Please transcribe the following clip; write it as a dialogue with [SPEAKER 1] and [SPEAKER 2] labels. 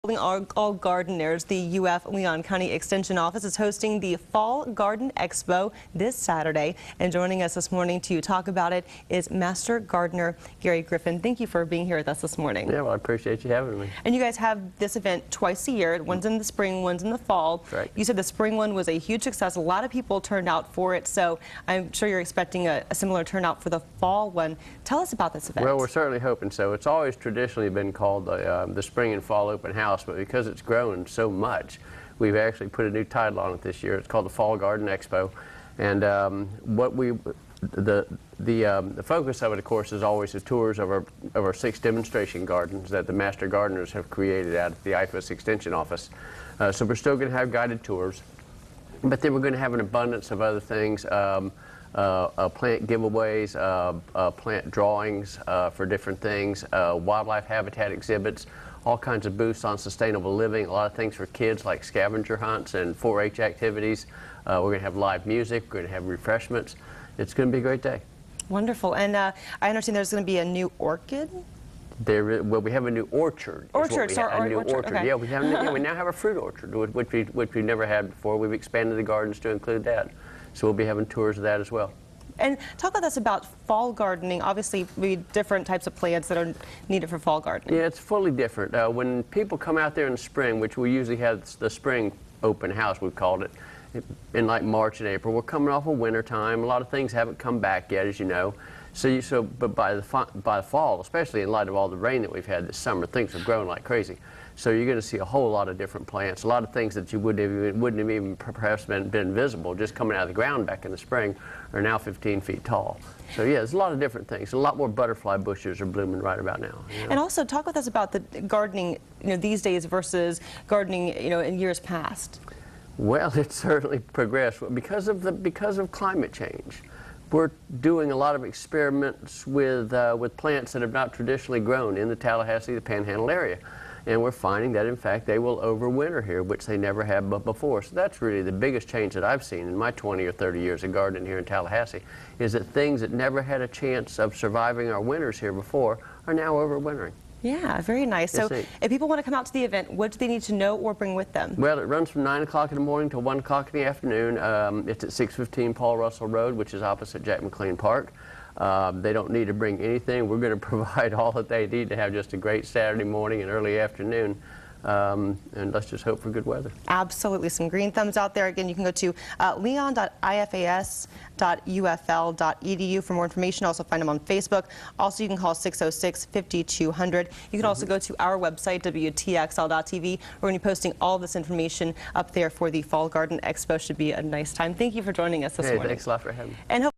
[SPEAKER 1] All gardeners, the UF Leon County Extension Office is hosting the Fall Garden Expo this Saturday. And joining us this morning to talk about it is Master Gardener Gary Griffin. Thank you for being here with us this morning.
[SPEAKER 2] Yeah, well, I appreciate you having me.
[SPEAKER 1] And you guys have this event twice a year. One's in the spring, one's in the fall.
[SPEAKER 2] Right.
[SPEAKER 1] You said the spring one was a huge success. A lot of people turned out for it, so I'm sure you're expecting a similar turnout for the fall one. Tell us about this event.
[SPEAKER 2] Well, we're certainly hoping so. It's always traditionally been called the Spring and Fall Open House, but because it's grown so much, we've actually put a new title on it this year. It's called the Fall Garden Expo, and the focus of it, of course, is always the tours of our 6 demonstration gardens that the Master Gardeners have created at the IFAS Extension Office. So we're still going to have guided tours, but then we're going to have an abundance of other things. Plant giveaways, plant drawings for different things, wildlife habitat exhibits, all kinds of booths on sustainable living, a lot of things for kids like scavenger hunts and 4-H activities. We're going to have live music, we're going to have refreshments. It's going to be a great day.
[SPEAKER 1] Wonderful. And I understand there's going to be a new orchid?
[SPEAKER 2] Well, we have a new orchard.
[SPEAKER 1] Orchard, sorry,
[SPEAKER 2] a new orchard.
[SPEAKER 1] Okay.
[SPEAKER 2] Yeah, we now have a fruit orchard, which we never had before. We've expanded the gardens to include that. So we'll be having tours of that as well.
[SPEAKER 1] And talk with us about fall gardening. Obviously, we different types of plants that are needed for fall gardening.
[SPEAKER 2] Yeah, it's fully different. When people come out there in the spring, which we usually have the spring open house, we've called it, in like March and April, we're coming off of winter time. A lot of things haven't come back yet, as you know. But by the fall, especially in light of all the rain that we've had this summer, things have grown like crazy. So you're going to see a whole lot of different plants, a lot of things that you wouldn't have even perhaps been visible just coming out of the ground back in the spring are now 15 feet tall. So yeah, there's a lot of different things. A lot more butterfly bushes are blooming right about now. You know?
[SPEAKER 1] And also talk with us about the gardening, these days versus gardening, in years past.
[SPEAKER 2] Well, it's certainly progressed because of climate change. We're doing a lot of experiments with plants that have not traditionally grown in the Tallahassee, the Panhandle area. And we're finding that, in fact, they will overwinter here, which they never have before. So that's really the biggest change that I've seen in my 20 or 30 years of gardening here in Tallahassee, is that things that never had a chance of surviving our winters here before are now overwintering.
[SPEAKER 1] Yeah, very nice. So if people want to come out to the event, what do they need to know or bring with them?
[SPEAKER 2] Well, it runs from 9 o'clock in the morning to 1 o'clock in the afternoon. It's at 615 Paul Russell Road, which is opposite Jack McLean Park. They don't need to bring anything. We're going to provide all that they need to have just a great Saturday morning and early afternoon. And let's just hope for good weather.
[SPEAKER 1] Absolutely. Some green thumbs out there. Again, you can go to leon.ifas.ufl.edu for more information. Also find them on Facebook. Also, you can call 606-5200. You can also go to our website, WTXL.tv. We're going to be posting all this information up there for the Fall Garden Expo. Should be a nice time. Thank you for joining us this morning.
[SPEAKER 2] Thanks a lot for having me.
[SPEAKER 1] And